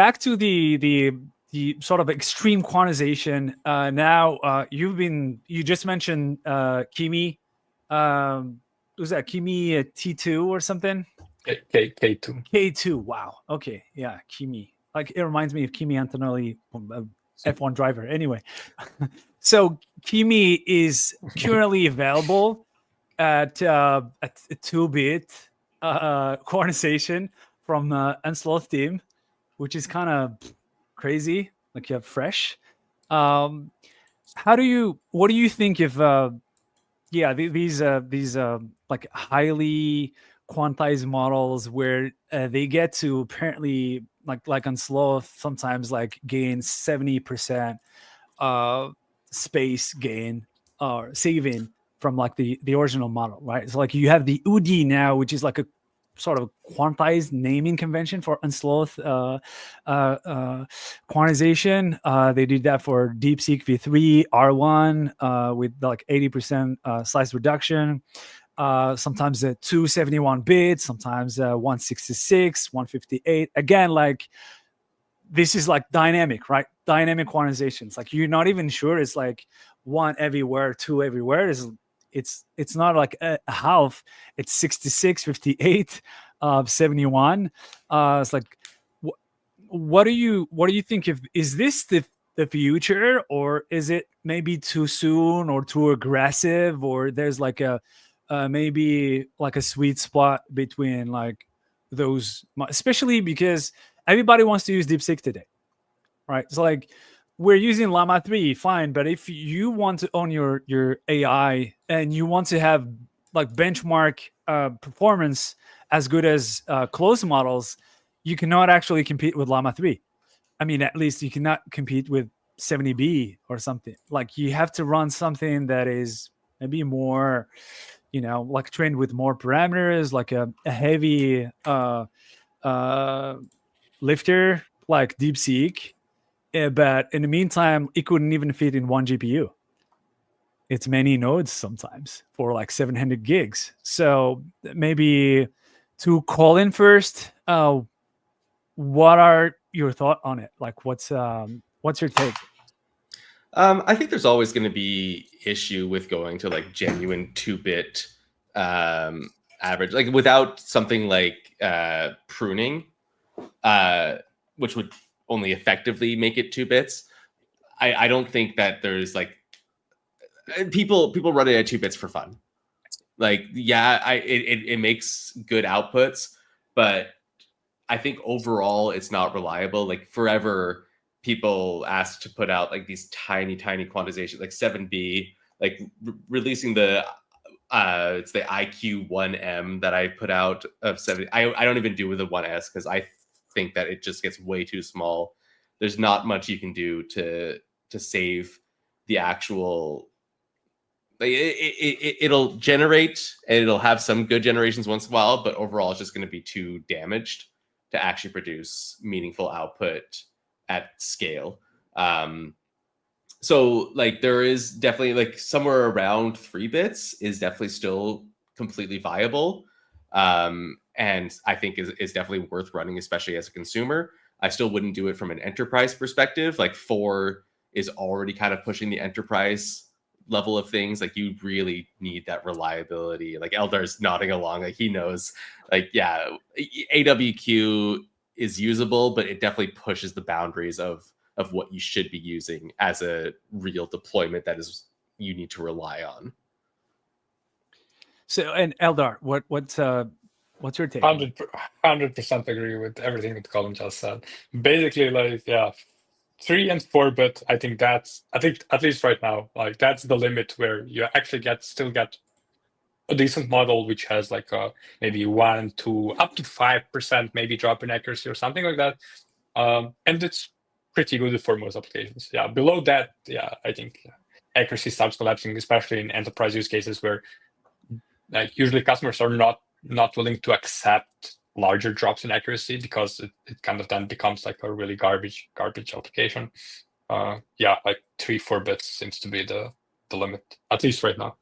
back to the sort of extreme quantization. Now you just mentioned Kimi. Was that Kimi T2 or something? K2. K2. Wow. Okay. Yeah. Kimi. Like, it reminds me of Kimi Antonelli, F1 driver. Anyway, so Kimi is currently available at a 2-bit quantization from Unsloth team, which is kind of crazy. Like, you have fresh. What do you think if these like highly quantized models where they get to apparently like on Sloth sometimes like gain 70% space gain or saving from like the original model, right? So like you have the UD now, which is like a sort of quantized naming convention for Unsloth quantization. They did that for Deepseek v3 R1 with like 80% size reduction. Sometimes 271 bits, sometimes 166, 158. Again, like this is like dynamic, right? Dynamic quantization. It's like you're not even sure it's like 1 everywhere, 2 everywhere. It's not like a half. It's 66, 58, 71. It's like, what do you think? Is this the future, or is it maybe too soon or too aggressive, or there's like a maybe like a sweet spot between like those, especially because everybody wants to use Deepseek today, right? So like we're using Llama 3, fine, but if you want to own your AI and you want to have like benchmark performance as good as closed models, you cannot actually compete with Llama 3. I mean, at least you cannot compete with 70B or something. Like you have to run something that is maybe more, like trained with more parameters, like a heavy lifter like Deepseek. But in the meantime, it couldn't even fit in one GPU. It's many nodes sometimes for like 700 gigs. So maybe to call in first, what are your thoughts on it? Like, what's your take? I think there's always going to be issue with going to like genuine 2-bit average, like without something like pruning, which would only effectively make it 2 bits. I don't think that there's like people run it at 2 bits for fun. Like, yeah, it makes good outputs, but I think overall it's not reliable. Like forever, people asked to put out like these tiny quantizations, like 7B, like releasing the it's the IQ1M that I put out of 70. I don't even do with the 1S because I think that it just gets way too small. There's not much you can do to save the actual. Like it'll generate and it'll have some good generations once in a while, but overall it's just going to be too damaged to actually produce meaningful output at scale. So like there is definitely like somewhere around 3 bits is definitely still completely viable. And I think is definitely worth running, especially as a consumer. I still wouldn't do it from an enterprise perspective. Like 4 is already kind of pushing the enterprise level of things. Like you really need that reliability. Like Eldar's nodding along, like he knows. Like yeah, AWQ is usable, but it definitely pushes the boundaries of what you should be using as a real deployment that is you need to rely on. So, and Eldar, what's your take? 100% agree with everything that Colin just said. Basically, like, yeah, 3 and 4 bit, I think at least right now, like that's the limit where you actually still get a decent model which has like maybe 1 to up to 5% maybe drop in accuracy or something like that. And it's pretty good for most applications. Yeah, below that, yeah, I think accuracy starts collapsing, especially in enterprise use cases where like usually customers are not willing to accept larger drops in accuracy because it kind of then becomes like a really garbage application. Yeah, like 3-4 bits seems to be the limit, at least right now.